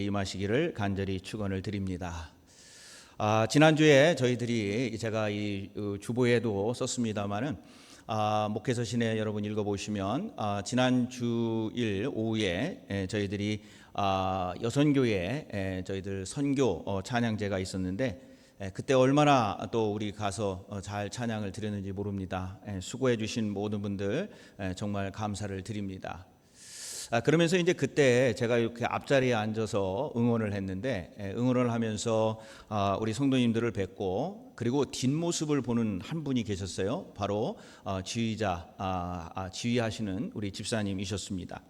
임하시기를 간절히 축원을 드립니다. 지난주에 저희들이 제가 이 주보에도 썼습니다마는 목회서 시내 여러분 읽어보시면 지난 주일 오후에 저희들이 여선교회 저희들 선교 찬양제가 있었는데 그때 얼마나 또 우리 가서 잘 찬양을 드렸는지 모릅니다. 수고해 주신 모든 분들 정말 감사를 드립니다. 그러면서 이제 그때 제가 이렇게 앞자리에 앉아서 응원을 했는데 응원을 하면서 우리 성도님들을 뵙고 그리고 뒷모습을 보는 한 분이 계셨어요. 바로 지휘하시는 우리 집사님이셨습니다.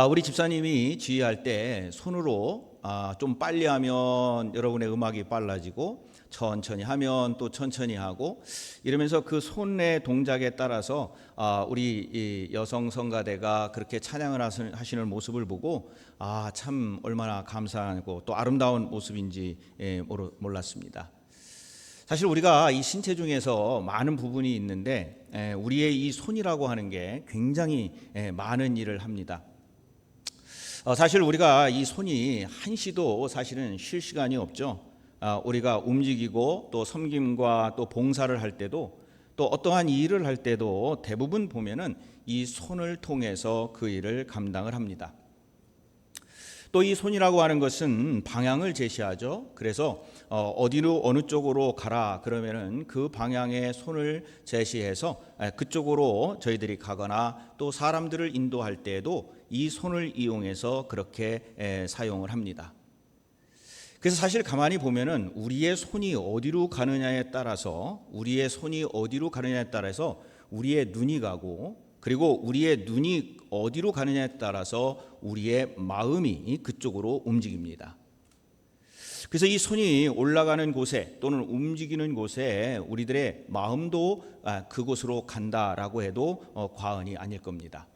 우리 집사님이 지휘할 때 손으로 좀 빨리 하면 여러분의 음악이 빨라지고 천천히 하면 또 천천히 하고 이러면서 그 손의 동작에 따라서 우리 이 여성 성가대가 그렇게 찬양을 하시는 모습을 보고 참 얼마나 감사하고 또 아름다운 모습인지 몰랐습니다. 사실 우리가 이 신체 중에서 많은 부분이 있는데 우리의 이 손이라고 하는 게 굉장히 많은 일을 합니다. 사실 우리가 이 손이 한시도 사실은 쉴 시간이 없죠. 우리가 움직이고 또 섬김과 또 봉사를 할 때도 또 어떠한 일을 할 때도 대부분 보면은 이 손을 통해서 그 일을 감당을 합니다. 또 이 손이라고 하는 것은 방향을 제시하죠. 그래서 어디로 어느 쪽으로 가라 그러면은 그 방향에 손을 제시해서 그쪽으로 저희들이 가거나 또 사람들을 인도할 때에도 이 손을 이용해서 그렇게 사용을 합니다. 그래서 사실 가만히 보면은 우리의 손이 어디로 가느냐에 따라서 우리의 눈이 가고 그리고 우리의 눈이 어디로 가느냐에 따라서 우리의 마음이 그쪽으로 움직입니다. 그래서 이 손이 올라가는 곳에 또는 움직이는 곳에 우리들의 마음도 그곳으로 간다라고 해도 과언이 아닐 겁니다.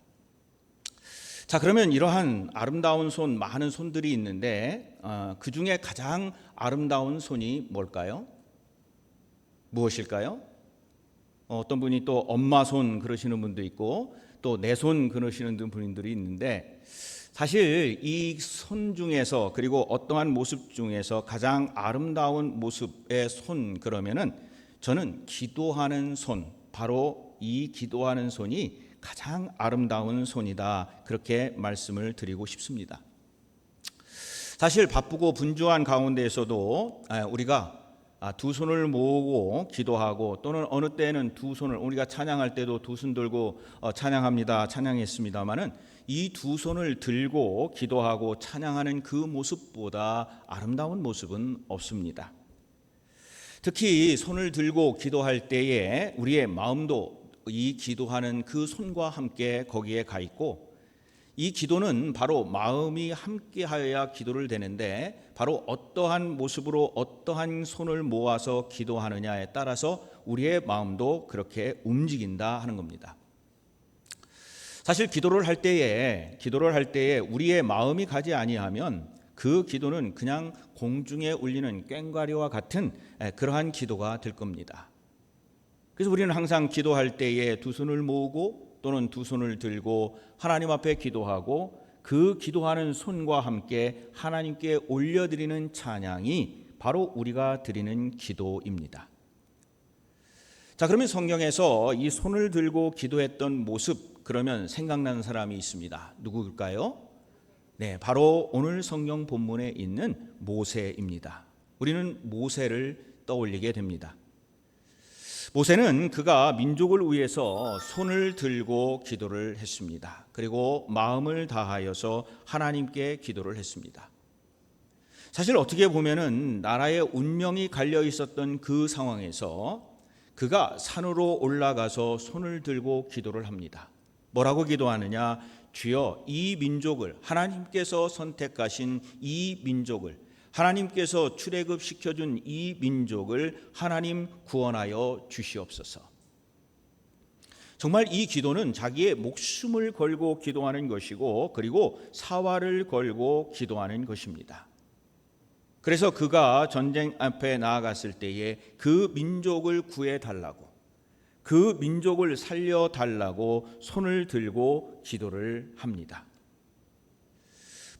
자, 그러면 이러한 아름다운 손, 많은 손들이 있는데 그 중에 가장 아름다운 손이 뭘까요? 무엇일까요? 어떤 분이 또 엄마 손 그러시는 분도 있고 또 내 손 그러시는 분들이 있는데 사실 이 손 중에서 그리고 어떠한 모습 중에서 가장 아름다운 모습의 손 그러면은 저는 기도하는 손, 바로 이 기도하는 손이 가장 아름다운 손이다 그렇게 말씀을 드리고 싶습니다. 사실 바쁘고 분주한 가운데에서도 우리가 두 손을 모으고 기도하고 또는 어느 때는 두 손을 우리가 찬양할 때도 두 손 들고 찬양했습니다마는 이 두 손을 들고 기도하고 찬양하는 그 모습보다 아름다운 모습은 없습니다. 특히 손을 들고 기도할 때에 우리의 마음도 이 기도하는 그 손과 함께 거기에 가 있고 이 기도는 바로 마음이 함께하여야 기도를 되는데 바로 어떠한 모습으로 어떠한 손을 모아서 기도하느냐에 따라서 우리의 마음도 그렇게 움직인다 하는 겁니다. 사실 기도를 할 때에 우리의 마음이 가지 아니하면 그 기도는 그냥 공중에 울리는 꽹과리와 같은 그러한 기도가 될 겁니다. 그래서 우리는 항상 기도할 때에 두 손을 모으고 또는 두 손을 들고 하나님 앞에 기도하고 그 기도하는 손과 함께 하나님께 올려드리는 찬양이 바로 우리가 드리는 기도입니다. 자, 그러면 성경에서 이 손을 들고 기도했던 모습 그러면 생각나는 사람이 있습니다. 누구일까요? 네, 바로 오늘 성경 본문에 있는 모세입니다. 우리는 모세를 떠올리게 됩니다. 모세는 그가 민족을 위해서 손을 들고 기도를 했습니다. 그리고 마음을 다하여서 하나님께 기도를 했습니다. 사실 어떻게 보면은 나라의 운명이 갈려 있었던 그 상황에서 그가 산으로 올라가서 손을 들고 기도를 합니다. 뭐라고 기도하느냐? 주여, 이 민족을 하나님께서 선택하신 이 민족을 하나님께서 출애굽시켜준 이 민족을 하나님 구원하여 주시옵소서. 정말 이 기도는 자기의 목숨을 걸고 기도하는 것이고 그리고 사활을 걸고 기도하는 것입니다. 그래서 그가 전쟁 앞에 나아갔을 때에 그 민족을 구해달라고 그 민족을 살려달라고 손을 들고 기도를 합니다.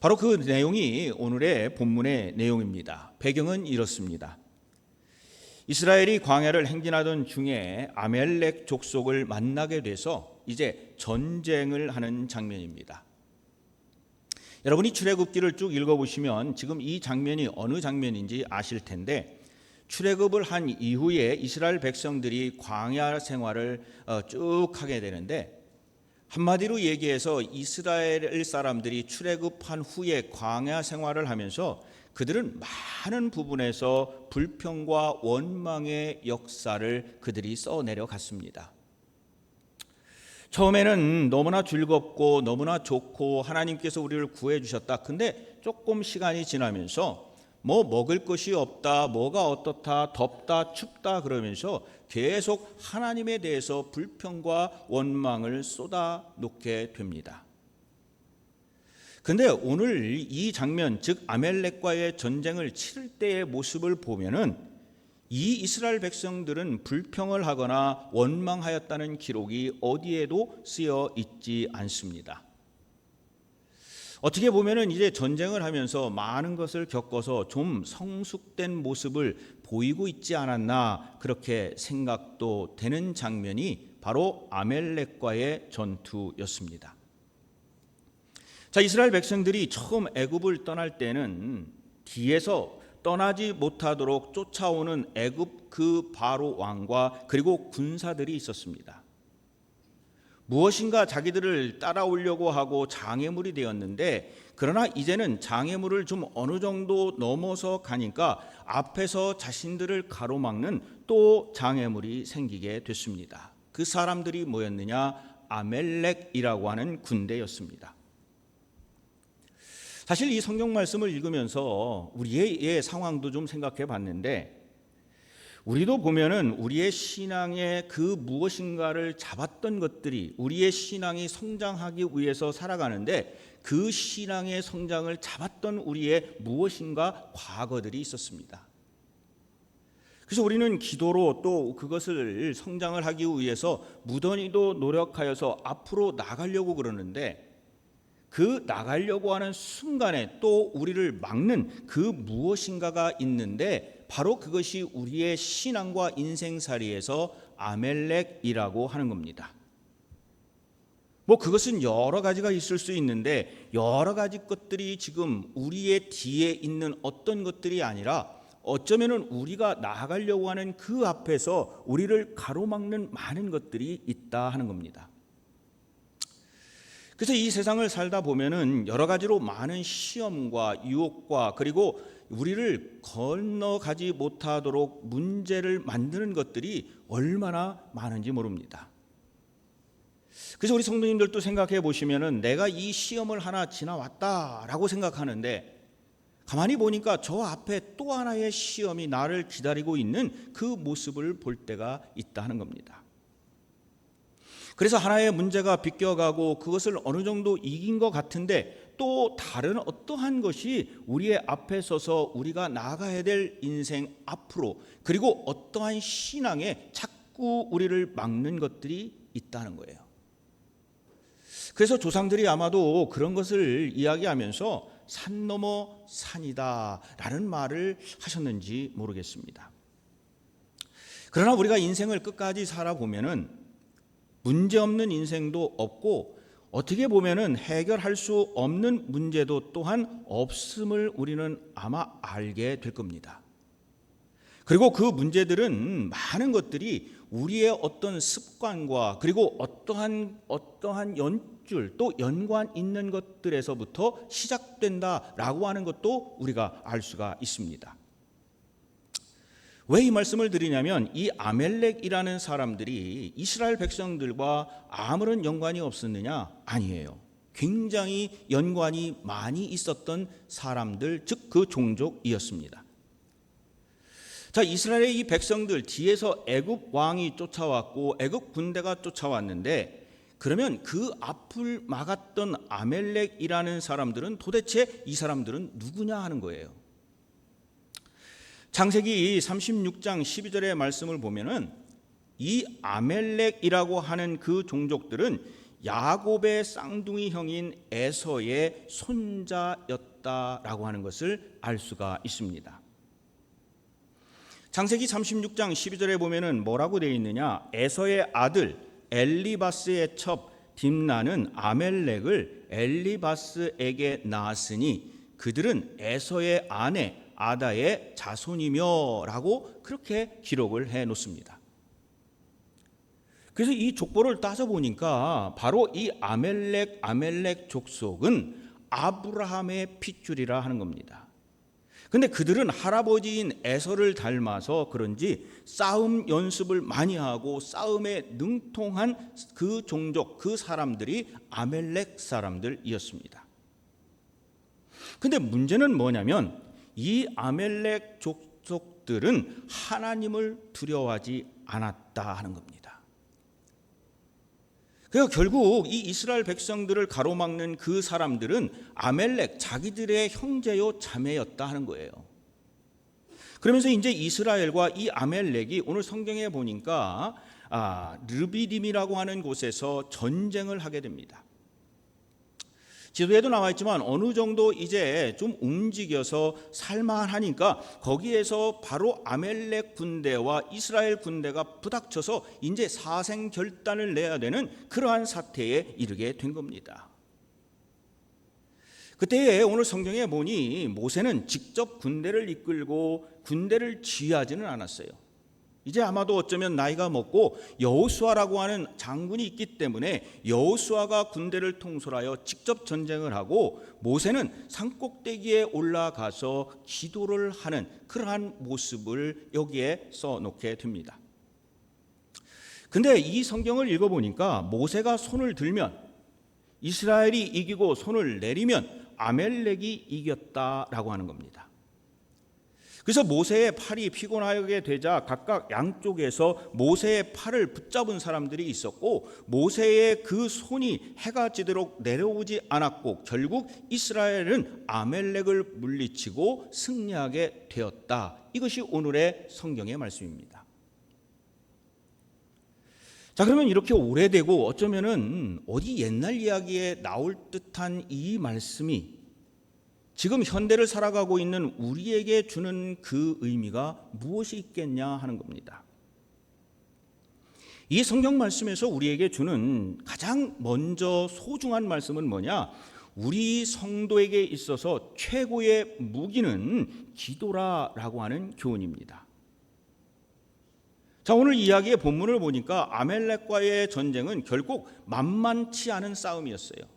바로 그 내용이 오늘의 본문의 내용입니다. 배경은 이렇습니다. 이스라엘이 광야를 행진하던 중에 아멜렉 족속을 만나게 돼서 이제 전쟁을 하는 장면입니다. 여러분이 출애굽기를 쭉 읽어보시면 지금 이 장면이 어느 장면인지 아실 텐데, 출애굽을 한 이후에 이스라엘 백성들이 광야 생활을 쭉 하게 되는데, 한마디로 얘기해서 이스라엘 사람들이 출애굽한 후에 광야 생활을 하면서 그들은 많은 부분에서 불평과 원망의 역사를 그들이 써내려 갔습니다. 처음에는 너무나 즐겁고 너무나 좋고 하나님께서 우리를 구해 주셨다. 근데 조금 시간이 지나면서 먹을 것이 없다, 뭐가 어떻다, 덥다, 춥다 그러면서 계속 하나님에 대해서 불평과 원망을 쏟아놓게 됩니다. 근데 오늘 이 장면, 즉 아멜렉과의 전쟁을 치를 때의 모습을 보면은 이 이스라엘 백성들은 불평을 하거나 원망하였다는 기록이 어디에도 쓰여 있지 않습니다. 어떻게 보면은 이제 전쟁을 하면서 많은 것을 겪어서 좀 성숙된 모습을 보이고 있지 않았나, 그렇게 생각도 되는 장면이 바로 아멜렉과의 전투였습니다. 자, 이스라엘 백성들이 처음 애굽을 떠날 때는 뒤에서 떠나지 못하도록 쫓아오는 애굽 그 바로 왕과 그리고 군사들이 있었습니다. 무엇인가 자기들을 따라오려고 하고 장애물이 되었는데, 그러나 이제는 장애물을 좀 어느 정도 넘어서 가니까 앞에서 자신들을 가로막는 또 장애물이 생기게 됐습니다. 그 사람들이 뭐였느냐? 아멜렉이라고 하는 군대였습니다. 사실 이 성경 말씀을 읽으면서 우리의 상황도 좀 생각해 봤는데, 우리도 보면은 우리의 신앙의 그 무엇인가를 잡았던 것들이 우리의 신앙이 성장하기 위해서 살아가는데, 그 신앙의 성장을 잡았던 우리의 무엇인가 과거들이 있었습니다. 그래서 우리는 기도로 또 그것을 성장을 하기 위해서 무던히도 노력하여서 앞으로 나가려고 그러는데, 그 나가려고 하는 순간에 또 우리를 막는 그 무엇인가가 있는데, 바로 그것이 우리의 신앙과 인생살이에서 아멜렉이라고 하는 겁니다. 그것은 여러 가지가 있을 수 있는데, 여러 가지 것들이 지금 우리의 뒤에 있는 어떤 것들이 아니라 어쩌면은 우리가 나아가려고 하는 그 앞에서 우리를 가로막는 많은 것들이 있다 하는 겁니다. 그래서 이 세상을 살다 보면은 여러 가지로 많은 시험과 유혹과 그리고 우리를 건너가지 못하도록 문제를 만드는 것들이 얼마나 많은지 모릅니다. 그래서 우리 성도님들도 생각해 보시면은 내가 이 시험을 하나 지나왔다라고 생각하는데, 가만히 보니까 저 앞에 또 하나의 시험이 나를 기다리고 있는 그 모습을 볼 때가 있다는 겁니다. 그래서 하나의 문제가 비껴가고 그것을 어느 정도 이긴 것 같은데, 또 다른 어떠한 것이 우리의 앞에 서서 우리가 나아가야 될 인생 앞으로, 그리고 어떠한 신앙에 자꾸 우리를 막는 것들이 있다는 거예요. 그래서 조상들이 아마도 그런 것을 이야기하면서 산 넘어 산이다 라는 말을 하셨는지 모르겠습니다. 그러나 우리가 인생을 끝까지 살아보면은 문제없는 인생도 없고, 어떻게 보면은 해결할 수 없는 문제도 또한 없음을 우리는 아마 알게 될 겁니다. 그리고 그 문제들은 많은 것들이 우리의 어떤 습관과 그리고 어떠한 연줄 또 연관 있는 것들에서부터 시작된다라고 하는 것도 우리가 알 수가 있습니다. 왜 이 말씀을 드리냐면, 이 아멜렉이라는 사람들이 이스라엘 백성들과 아무런 연관이 없었느냐? 아니에요. 굉장히 연관이 많이 있었던 사람들, 즉 그 종족이었습니다. 자, 이스라엘의 이 백성들 뒤에서 애굽 왕이 쫓아왔고 애굽 군대가 쫓아왔는데, 그러면 그 앞을 막았던 아멜렉이라는 사람들은 도대체 이 사람들은 누구냐 하는 거예요. 창세기 36장 12절의 말씀을 보면은 이 아멜렉이라고 하는 그 종족들은 야곱의 쌍둥이 형인 에서의 손자였다라고 하는 것을 알 수가 있습니다. 창세기 36장 12절에 보면은 뭐라고 되어 있느냐? 에서의 아들 엘리바스의 첩 딥나는 아멜렉을 엘리바스에게 낳았으니 그들은 에서의 아내 아다의 자손이며라고 그렇게 기록을 해 놓습니다. 그래서 이 족보를 따져보니까 바로 이 아멜렉 족속은 아브라함의 핏줄이라 하는 겁니다. 근데 그들은 할아버지인 에서를 닮아서 그런지 싸움 연습을 많이 하고 싸움에 능통한 그 종족, 그 사람들이 아멜렉 사람들이었습니다. 근데 문제는 뭐냐면 이 아멜렉 족속들은 하나님을 두려워하지 않았다 하는 겁니다. 그래서 결국 이 이스라엘 백성들을 가로막는 그 사람들은 아멜렉 자기들의 형제요 자매였다 하는 거예요. 그러면서 이제 이스라엘과 이 아멜렉이 오늘 성경에 보니까 르비딤이라고 하는 곳에서 전쟁을 하게 됩니다. 지도에도 나와 있지만 어느 정도 이제 좀 움직여서 살만하니까 거기에서 바로 아멜렉 군대와 이스라엘 군대가 부닥쳐서 이제 사생결단을 내야 되는 그러한 사태에 이르게 된 겁니다. 그때에 오늘 성경에 보니 모세는 직접 군대를 이끌고 군대를 지휘하지는 않았어요. 이제 아마도 어쩌면 나이가 먹고 여호수아라고 하는 장군이 있기 때문에 여호수아가 군대를 통솔하여 직접 전쟁을 하고 모세는 산꼭대기에 올라가서 기도를 하는 그러한 모습을 여기에 써놓게 됩니다. 근데 이 성경을 읽어보니까 모세가 손을 들면 이스라엘이 이기고 손을 내리면 아멜렉이 이겼다라고 하는 겁니다. 그래서 모세의 팔이 피곤하게 되자 각각 양쪽에서 모세의 팔을 붙잡은 사람들이 있었고 모세의 그 손이 해가 지도록 내려오지 않았고 결국 이스라엘은 아멜렉을 물리치고 승리하게 되었다. 이것이 오늘의 성경의 말씀입니다. 자, 그러면 이렇게 오래되고 어쩌면은 어디 옛날 이야기에 나올 듯한 이 말씀이 지금 현대를 살아가고 있는 우리에게 주는 그 의미가 무엇이 있겠냐 하는 겁니다. 이 성경 말씀에서 우리에게 주는 가장 먼저 소중한 말씀은 뭐냐? 우리 성도에게 있어서 최고의 무기는 기도라라고 하는 교훈입니다. 자, 오늘 이야기의 본문을 보니까 아멜렉과의 전쟁은 결국 만만치 않은 싸움이었어요.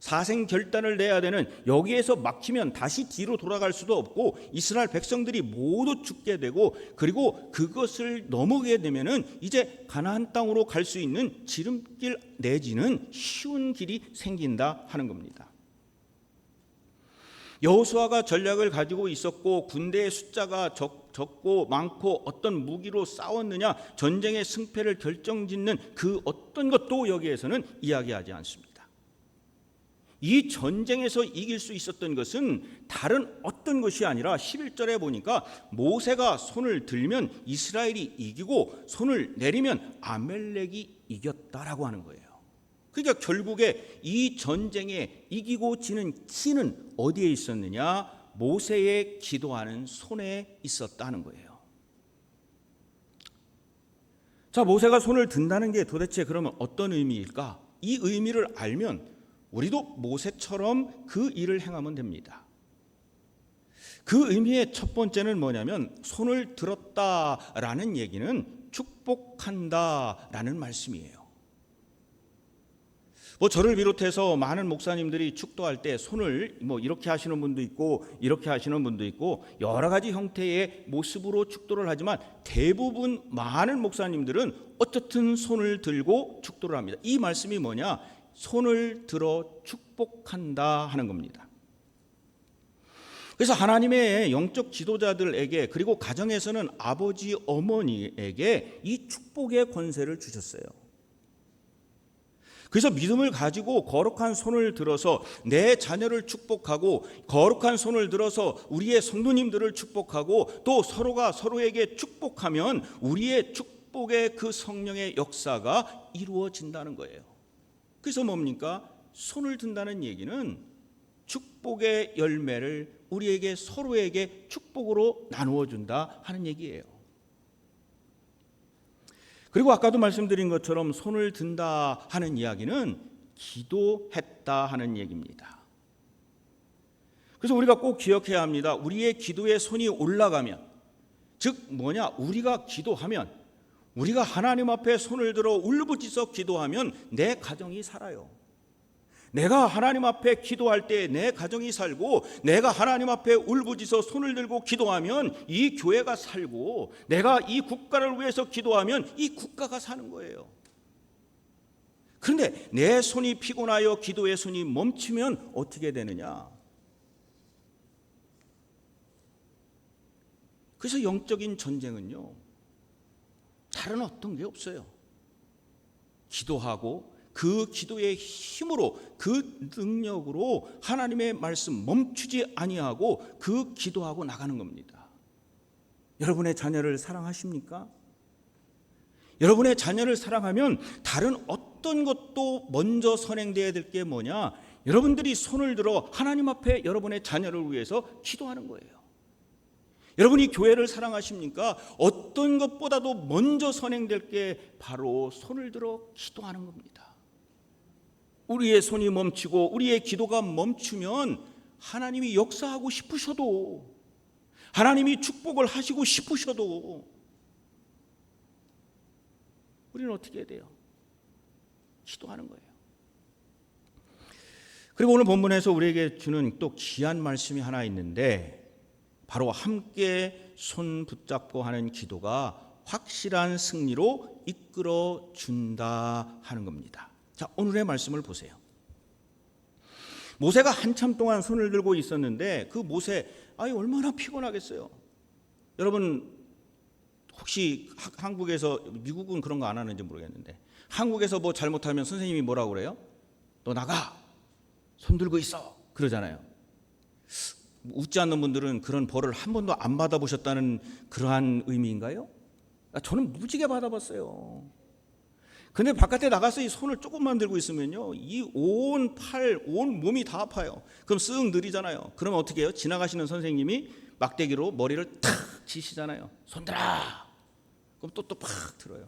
사생결단을 내야 되는 여기에서 막히면 다시 뒤로 돌아갈 수도 없고 이스라엘 백성들이 모두 죽게 되고 그리고 그것을 넘어가게 되면은 이제 가나안 땅으로 갈 수 있는 지름길 내지는 쉬운 길이 생긴다 하는 겁니다. 여호수아가 전략을 가지고 있었고 군대의 숫자가 적고 많고 어떤 무기로 싸웠느냐 전쟁의 승패를 결정짓는 그 어떤 것도 여기에서는 이야기하지 않습니다. 이 전쟁에서 이길 수 있었던 것은 다른 어떤 것이 아니라 11절에 보니까 모세가 손을 들면 이스라엘이 이기고 손을 내리면 아멜렉이 이겼다라고 하는 거예요. 그러니까 결국에 이 전쟁에 이기고 지는 키는 어디에 있었느냐? 모세의 기도하는 손에 있었다는 거예요. 자, 모세가 손을 든다는 게 도대체 그러면 어떤 의미일까? 이 의미를 알면 우리도 모세처럼 그 일을 행하면 됩니다. 그 의미의 첫 번째는 뭐냐면 손을 들었다라는 얘기는 축복한다라는 말씀이에요. 저를 비롯해서 많은 목사님들이 축도할 때 손을 이렇게 하시는 분도 있고 이렇게 하시는 분도 있고 여러 가지 형태의 모습으로 축도를 하지만 대부분 많은 목사님들은 어떻든 손을 들고 축도를 합니다. 이 말씀이 뭐냐? 손을 들어 축복한다 하는 겁니다. 그래서 하나님의 영적 지도자들에게 그리고 가정에서는 아버지 어머니에게 이 축복의 권세를 주셨어요. 그래서 믿음을 가지고 거룩한 손을 들어서 내 자녀를 축복하고 거룩한 손을 들어서 우리의 성도님들을 축복하고 또 서로가 서로에게 축복하면 우리의 축복의 그 성령의 역사가 이루어진다는 거예요. 그래서 뭡니까? 손을 든다는 얘기는 축복의 열매를 우리에게 서로에게 축복으로 나누어 준다 하는 얘기예요. 그리고 아까도 말씀드린 것처럼 손을 든다 하는 이야기는 기도했다 하는 얘기입니다. 그래서 우리가 꼭 기억해야 합니다. 우리의 기도의 손이 올라가면, 즉 우리가 기도하면, 우리가 하나님 앞에 손을 들어 울부짖어 기도하면 내 가정이 살아요. 내가 하나님 앞에 기도할 때 내 가정이 살고, 내가 하나님 앞에 울부짖어 손을 들고 기도하면 이 교회가 살고, 내가 이 국가를 위해서 기도하면 이 국가가 사는 거예요. 그런데 내 손이 피곤하여 기도의 손이 멈추면 어떻게 되느냐? 그래서 영적인 전쟁은요, 다른 어떤 게 없어요. 기도하고 그 기도의 힘으로, 그 능력으로 하나님의 말씀 멈추지 아니하고 그 기도하고 나가는 겁니다. 여러분의 자녀를 사랑하십니까? 여러분의 자녀를 사랑하면 다른 어떤 것도 먼저 선행되어야 될 게 뭐냐? 여러분들이 손을 들어 하나님 앞에 여러분의 자녀를 위해서 기도하는 거예요. 여러분이 교회를 사랑하십니까? 어떤 것보다도 먼저 선행될 게 바로 손을 들어 기도하는 겁니다. 우리의 손이 멈추고 우리의 기도가 멈추면 하나님이 역사하고 싶으셔도, 하나님이 축복을 하시고 싶으셔도 우리는 어떻게 해야 돼요? 기도하는 거예요. 그리고 오늘 본문에서 우리에게 주는 또 귀한 말씀이 하나 있는데, 바로 함께 손 붙잡고 하는 기도가 확실한 승리로 이끌어 준다 하는 겁니다. 자, 오늘의 말씀을 보세요. 모세가 한참 동안 손을 들고 있었는데 그 모세, 얼마나 피곤하겠어요. 여러분 혹시 한국에서, 미국은 그런 거 안 하는지 모르겠는데, 한국에서 뭐 잘못하면 선생님이 뭐라고 그래요? 너 나가, 손 들고 있어, 그러잖아요. 웃지 않는 분들은 그런 벌을 한 번도 안 받아보셨다는 그러한 의미인가요? 저는 무지개 받아봤어요. 근데 바깥에 나가서 이 손을 조금만 들고 있으면요, 이 온 팔, 온 몸이 다 아파요. 그럼 쓱 느리잖아요. 그러면 어떻게 해요? 지나가시는 선생님이 막대기로 머리를 탁 치시잖아요. 손 들어. 그럼 또 팍 들어요.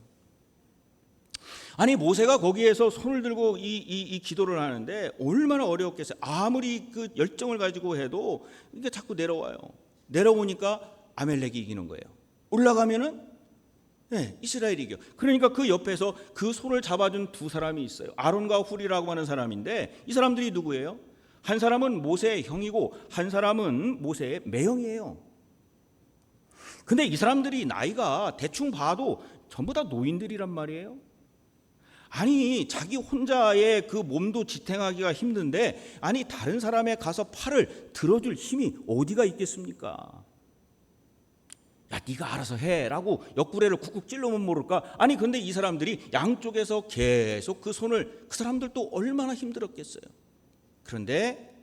아니, 모세가 거기에서 손을 들고 이 기도를 하는데 얼마나 어려웠겠어요. 아무리 그 열정을 가지고 해도 이게 자꾸 내려와요. 내려오니까 아멜렉이 이기는 거예요. 올라가면은 이스라엘이 이겨. 그러니까 그 옆에서 그 손을 잡아준 두 사람이 있어요. 아론과 훌이라고 하는 사람인데, 이 사람들이 누구예요? 한 사람은 모세의 형이고 한 사람은 모세의 매형이에요. 근데 이 사람들이 나이가 대충 봐도 전부 다 노인들이란 말이에요. 아니, 자기 혼자의 그 몸도 지탱하기가 힘든데, 아니 다른 사람의 가서 팔을 들어줄 힘이 어디가 있겠습니까? 야, 네가 알아서 해라고 옆구리를 쿡쿡 찔러면 모를까? 아니 근데 이 사람들이 양쪽에서 계속 그 손을, 그 사람들도 얼마나 힘들었겠어요. 그런데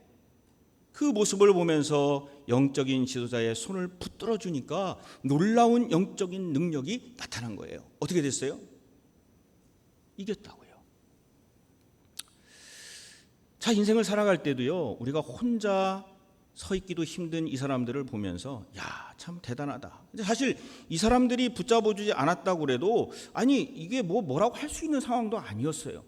그 모습을 보면서 영적인 지도자의 손을 붙들어 주니까 놀라운 영적인 능력이 나타난 거예요. 어떻게 됐어요? 이겼다고요. 자, 인생을 살아갈 때도요, 우리가 혼자 서 있기도 힘든 이 사람들을 보면서 참 대단하다. 근데 사실 이 사람들이 붙잡아주지 않았다고 그래도, 아니 이게 뭐라고 할 수 있는 상황도 아니었어요.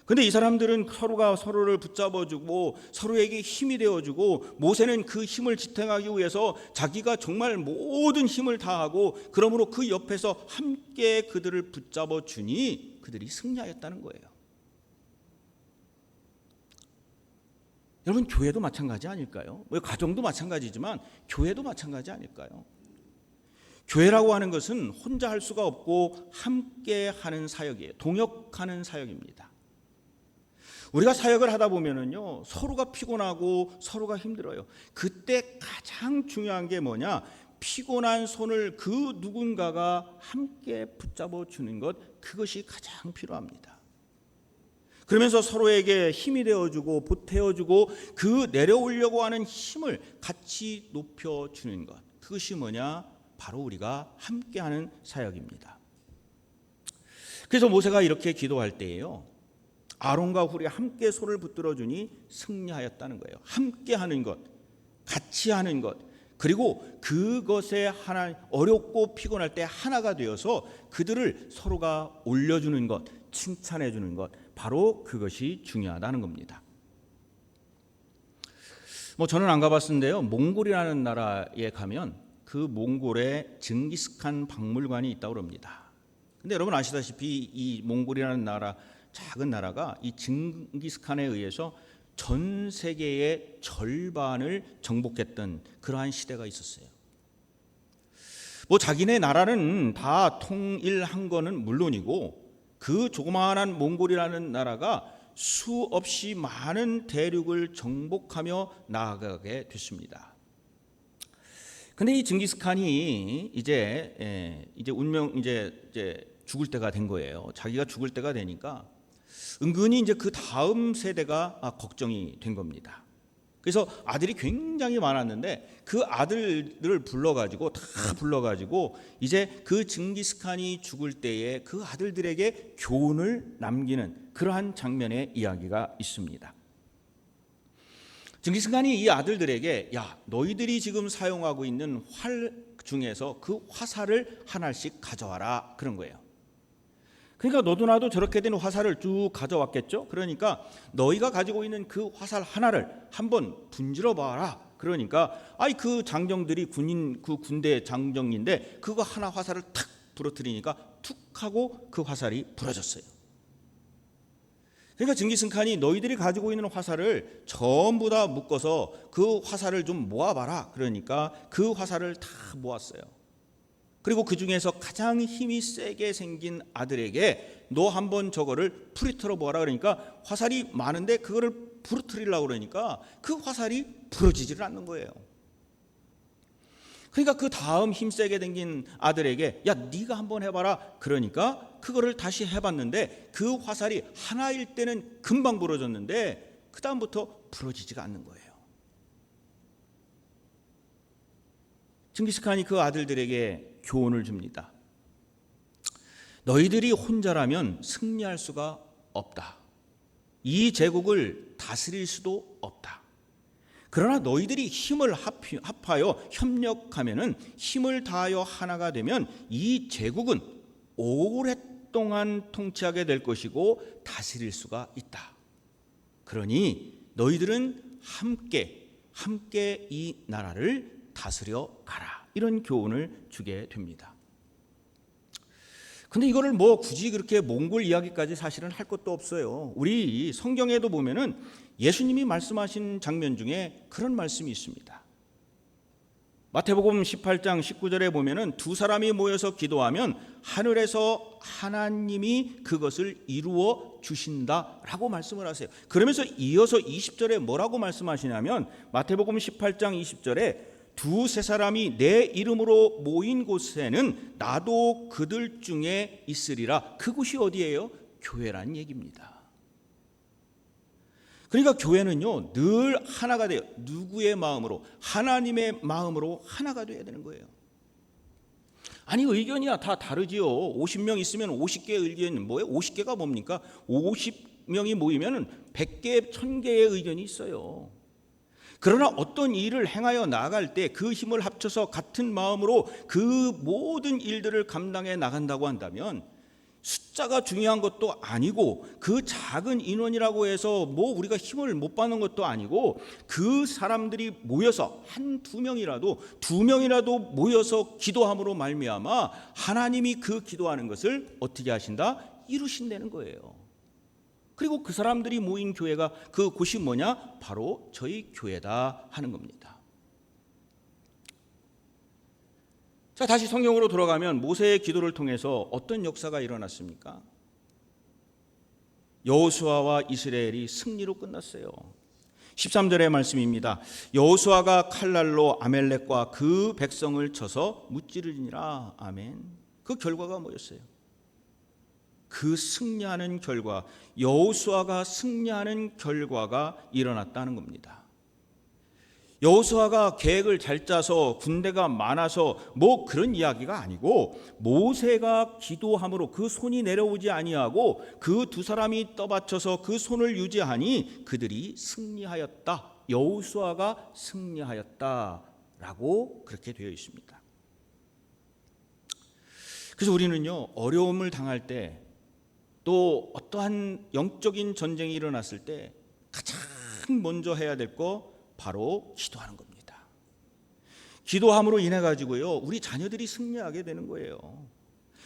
근데 이 사람들은 서로가 서로를 붙잡아주고 서로에게 힘이 되어주고, 모세는 그 힘을 지탱하기 위해서 자기가 정말 모든 힘을 다하고, 그러므로 그 옆에서 함께 그들을 붙잡아주니 그들이 승리하였다는 거예요. 여러분, 교회도 마찬가지 아닐까요? 가정도 마찬가지지만 교회도 마찬가지 아닐까요? 교회라고 하는 것은 혼자 할 수가 없고 함께 하는 사역이에요. 동역하는 사역입니다. 우리가 사역을 하다 보면은요, 서로가 피곤하고 서로가 힘들어요. 그때 가장 중요한 게 뭐냐? 피곤한 손을 그 누군가가 함께 붙잡아 주는 것, 그것이 가장 필요합니다. 그러면서 서로에게 힘이 되어주고 보태어주고 그 내려오려고 하는 힘을 같이 높여주는 것, 그것이 뭐냐? 바로 우리가 함께하는 사역입니다. 그래서 모세가 이렇게 기도할 때예요, 아론과 훌이 함께 손을 붙들어 주니 승리하였다는 거예요. 함께 하는 것, 같이 하는 것, 그리고 그것에 하나 어렵고 피곤할 때 하나가 되어서 그들을 서로가 올려주는 것, 칭찬해 주는 것, 바로 그것이 중요하다는 겁니다. 저는 안 가봤는데요. 몽골이라는 나라에 가면 그 몽골에 징기스칸 박물관이 있다고 합니다. 근데 여러분 아시다시피 이 몽골이라는 나라, 작은 나라가 이 징기스칸에 의해서 전 세계의 절반을 정복했던 그러한 시대가 있었어요. 자기네 나라는 다 통일한 거는 물론이고 그 조그마한 몽골이라는 나라가 수없이 많은 대륙을 정복하며 나아가게 됐습니다. 근데 이 징기스칸이 이제 운명 이제 죽을 때가 된 거예요. 자기가 죽을 때가 되니까 은근히 이제 그 다음 세대가 걱정이 된 겁니다. 그래서 아들이 굉장히 많았는데 그 아들들을 불러가지고 이제 그 징기스칸이 죽을 때에 그 아들들에게 교훈을 남기는 그러한 장면의 이야기가 있습니다. 징기스칸이 이 아들들에게 야, 너희들이 지금 사용하고 있는 활 중에서 그 화살을 하나씩 가져와라 그런 거예요. 그러니까 너도 나도 저렇게 된 화살을 쭉 가져왔겠죠. 그러니까 너희가 가지고 있는 그 화살 하나를 한번 분질러 봐라. 그러니까 그 장정들이 군대 장정인데 그거 하나 화살을 탁 부러뜨리니까 툭 하고 그 화살이 부러졌어요. 그러니까 징기스칸이 너희들이 가지고 있는 화살을 전부 다 묶어서 그 화살을 좀 모아봐라. 그러니까 그 화살을 다 모았어요. 그리고 그 중에서 가장 힘이 세게 생긴 아들에게 너 한번 저거를 부리틀어 보아라. 그러니까 화살이 많은데 그거를 부러뜨리려고 그러니까 그 화살이 부러지지를 않는 거예요. 그러니까 그 다음 힘세게 생긴 아들에게 야, 네가 한번 해봐라. 그러니까 그거를 다시 해봤는데 그 화살이 하나일 때는 금방 부러졌는데 그 다음부터 부러지지가 않는 거예요. 징기스칸이 그 아들들에게 교훈을 줍니다. 너희들이 혼자라면 승리할 수가 없다. 이 제국을 다스릴 수도 없다. 그러나 너희들이 힘을 합하여 협력하면은 힘을 다하여 하나가 되면 이 제국은 오랫동안 통치하게 될 것이고 다스릴 수가 있다. 그러니 너희들은 함께 이 나라를 다스려 가라. 이런 교훈을 주게 됩니다. 근데 이거를 굳이 그렇게 몽골 이야기까지 사실은 할 것도 없어요. 우리 성경에도 보면은 예수님이 말씀하신 장면 중에 그런 말씀이 있습니다. 마태복음 18장 19절에 보면은 두 사람이 모여서 기도하면 하늘에서 하나님이 그것을 이루어 주신다라고 말씀을 하세요. 그러면서 이어서 20절에 뭐라고 말씀하시냐면 마태복음 18장 20절에 두세 사람이 내 이름으로 모인 곳에는 나도 그들 중에 있으리라. 그곳이 어디예요? 교회라는 얘기입니다. 그러니까 교회는요 늘 하나가 돼요. 누구의 마음으로? 하나님의 마음으로 하나가 돼야 되는 거예요. 아니 의견이야 다 다르지요. 50명 있으면 50개의 의견 뭐예요? 50개가 뭡니까? 50명이 모이면 100개, 1000개의 의견이 있어요. 그러나 어떤 일을 행하여 나갈 때 그 힘을 합쳐서 같은 마음으로 그 모든 일들을 감당해 나간다고 한다면 숫자가 중요한 것도 아니고 그 작은 인원이라고 해서 우리가 힘을 못 받는 것도 아니고 그 사람들이 모여서 두 명이라도 모여서 기도함으로 말미암아 하나님이 그 기도하는 것을 어떻게 하신다? 이루신다는 거예요. 그리고 그 사람들이 모인 교회가 그 곳이 뭐냐? 바로 저희 교회다 하는 겁니다. 자, 다시 성경으로 돌아가면 모세의 기도를 통해서 어떤 역사가 일어났습니까? 여호수아와 이스라엘이 승리로 끝났어요. 13절의 말씀입니다. 여호수아가 칼날로 아멜렉과 그 백성을 쳐서 무찌르니라. 아멘. 그 결과가 뭐였어요? 그 승리하는 결과, 여호수아가 승리하는 결과가 일어났다는 겁니다. 여호수아가 계획을 잘 짜서 군대가 많아서 뭐 그런 이야기가 아니고, 모세가 기도함으로 그 손이 내려오지 아니하고 그 두 사람이 떠받쳐서 그 손을 유지하니 그들이 승리하였다. 여호수아가 승리하였다라고 그렇게 되어 있습니다. 그래서 우리는요, 어려움을 당할 때, 또 어떠한 영적인 전쟁이 일어났을 때 가장 먼저 해야 될 거 바로 기도하는 겁니다. 기도함으로 인해 가지고요, 우리 자녀들이 승리하게 되는 거예요.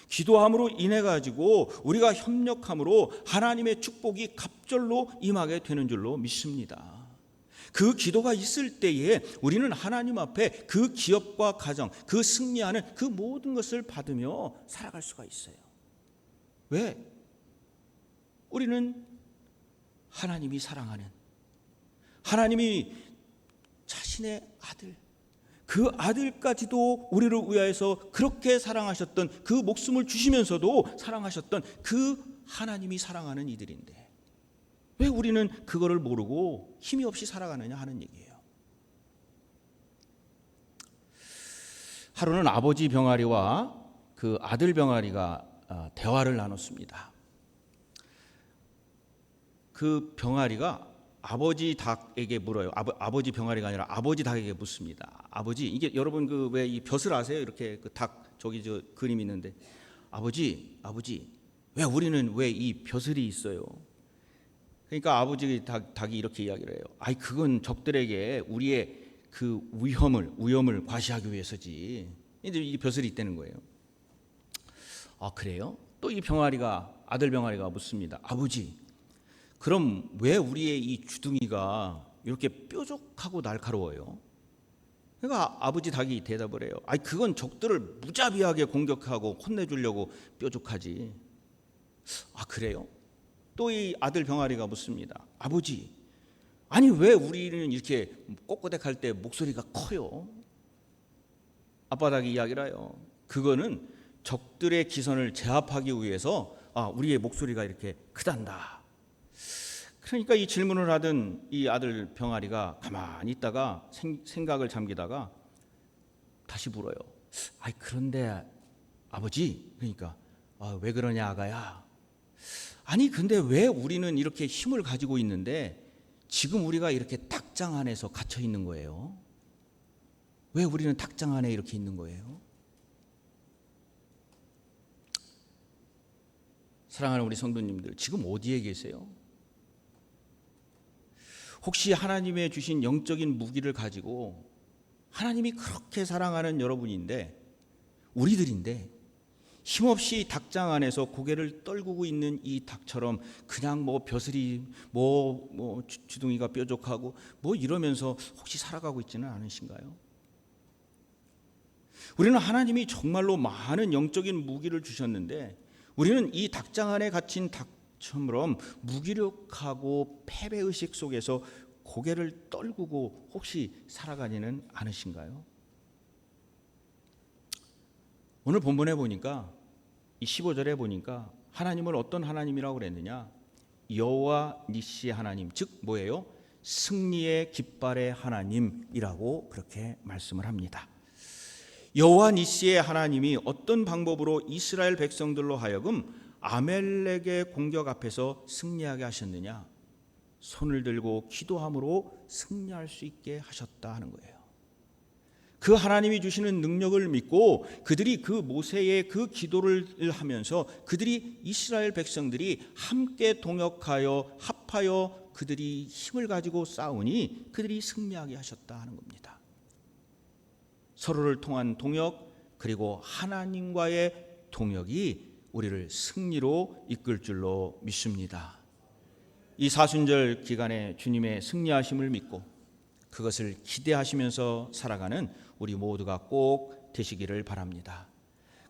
기도함으로 인해 가지고 우리가 협력함으로 하나님의 축복이 갑절로 임하게 되는 줄로 믿습니다. 그 기도가 있을 때에 우리는 하나님 앞에 그 기업과 가정, 그 승리하는 그 모든 것을 받으며 살아갈 수가 있어요. 왜? 우리는 하나님이 사랑하는, 하나님이 자신의 아들, 그 아들까지도 우리를 위하여서 그렇게 사랑하셨던, 그 목숨을 주시면서도 사랑하셨던 그 하나님이 사랑하는 이들인데 왜 우리는 그거를 모르고 힘이 없이 살아가느냐 하는 얘기예요. 하루는 아버지 병아리와 그 아들 병아리가 대화를 나눴습니다. 그 병아리가 아버지 닭에게 물어요. 아버지 병아리가 아니라 아버지 닭에게 묻습니다. 아버지, 이게 여러분 그 왜 이 벼슬 아세요? 이렇게 그 닭 저기 저 그림 있는데, 아버지 왜 우리는 왜 이 벼슬이 있어요? 그러니까 아버지 닭이 이렇게 이야기를 해요. 아이, 그건 적들에게 우리의 그 위험을 과시하기 위해서지. 이제 이 벼슬이 있다는 거예요. 아, 그래요? 또 이 아들 병아리가 묻습니다. 아버지, 그럼 왜 우리의 이 주둥이가 이렇게 뾰족하고 날카로워요? 그러니까 아버지 닭이 대답을 해요. 아니, 그건 적들을 무자비하게 공격하고 혼내주려고 뾰족하지. 아, 그래요? 또 이 아들 병아리가 묻습니다. 아버지, 아니 왜 우리는 이렇게 꼬꼬댁할 때 목소리가 커요? 아빠 닭이 이야기를 해요. 그거는 적들의 기선을 제압하기 위해서 우리의 목소리가 이렇게 크단다. 그러니까 이 질문을 하던 이 아들 병아리가 가만히 있다가 생각을 잠기다가 다시 물어요. 아이, 그런데 아버지, 그러니까 왜 그러냐 아가야? 아니, 근데 왜 우리는 이렇게 힘을 가지고 있는데 지금 우리가 이렇게 닭장 안에서 갇혀 있는 거예요? 왜 우리는 닭장 안에 이렇게 있는 거예요? 사랑하는 우리 성도님들, 지금 어디에 계세요? 혹시 하나님의 주신 영적인 무기를 가지고 하나님이 그렇게 사랑하는 여러분인데, 우리들인데 힘없이 닭장 안에서 고개를 떨구고 있는 이 닭처럼 그냥 뭐 벼슬이 주둥이가 뾰족하고 이러면서 혹시 살아가고 있지는 않으신가요? 우리는 하나님이 정말로 많은 영적인 무기를 주셨는데 우리는 이 닭장 안에 갇힌 닭처럼 무기력하고 패배의식 속에서 고개를 떨구고 혹시 살아가지는 않으신가요? 오늘 본문에 보니까 이 15절에 보니까 하나님을 어떤 하나님이라고 그랬느냐? 여호와 니시 하나님, 즉 뭐예요? 승리의 깃발의 하나님이라고 그렇게 말씀을 합니다. 여호와 니시의 하나님이 어떤 방법으로 이스라엘 백성들로 하여금 아멜렉의 공격 앞에서 승리하게 하셨느냐? 손을 들고 기도함으로 승리할 수 있게 하셨다 하는 거예요. 그 하나님이 주시는 능력을 믿고 그들이 그 모세의 그 기도를 하면서 그들이 이스라엘 백성들이 함께 동역하여 합하여 그들이 힘을 가지고 싸우니 그들이 승리하게 하셨다 하는 겁니다. 서로를 통한 동역, 그리고 하나님과의 동역이 우리를 승리로 이끌 줄로 믿습니다. 이 사순절 기간에 주님의 승리하심을 믿고 그것을 기대하시면서 살아가는 우리 모두가 꼭 되시기를 바랍니다.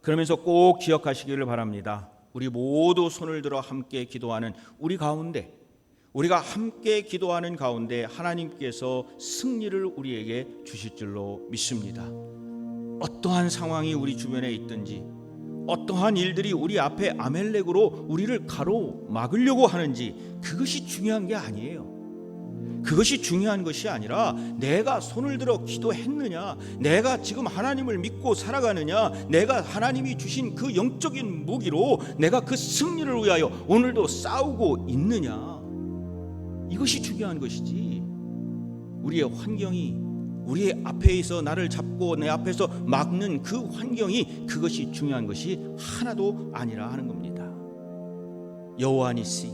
그러면서 꼭 기억하시기를 바랍니다. 우리 모두 손을 들어 함께 기도하는 우리 가운데, 우리가 함께 기도하는 가운데 하나님께서 승리를 우리에게 주실 줄로 믿습니다. 어떠한 상황이 우리 주변에 있든지, 어떠한 일들이 우리 앞에 아멜렉으로 우리를 가로막으려고 하는지 그것이 중요한 게 아니에요. 그것이 중요한 것이 아니라 내가 손을 들어 기도했느냐, 내가 지금 하나님을 믿고 살아가느냐, 내가 하나님이 주신 그 영적인 무기로 내가 그 승리를 위하여 오늘도 싸우고 있느냐, 이것이 중요한 것이지 우리의 환경이, 우리의 앞에서 나를 잡고 내 앞에서 막는 그 환경이 그것이 중요한 것이 하나도 아니라 하는 겁니다. 여호와 니시,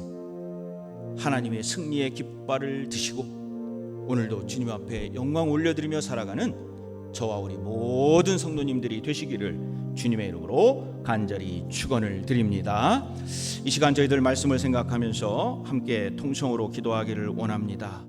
하나님의 승리의 깃발을 드시고 오늘도 주님 앞에 영광 올려드리며 살아가는 저와 우리 모든 성도님들이 되시기를 주님의 이름으로 간절히 축원을 드립니다. 이 시간 저희들 말씀을 생각하면서 함께 통성으로 기도하기를 원합니다.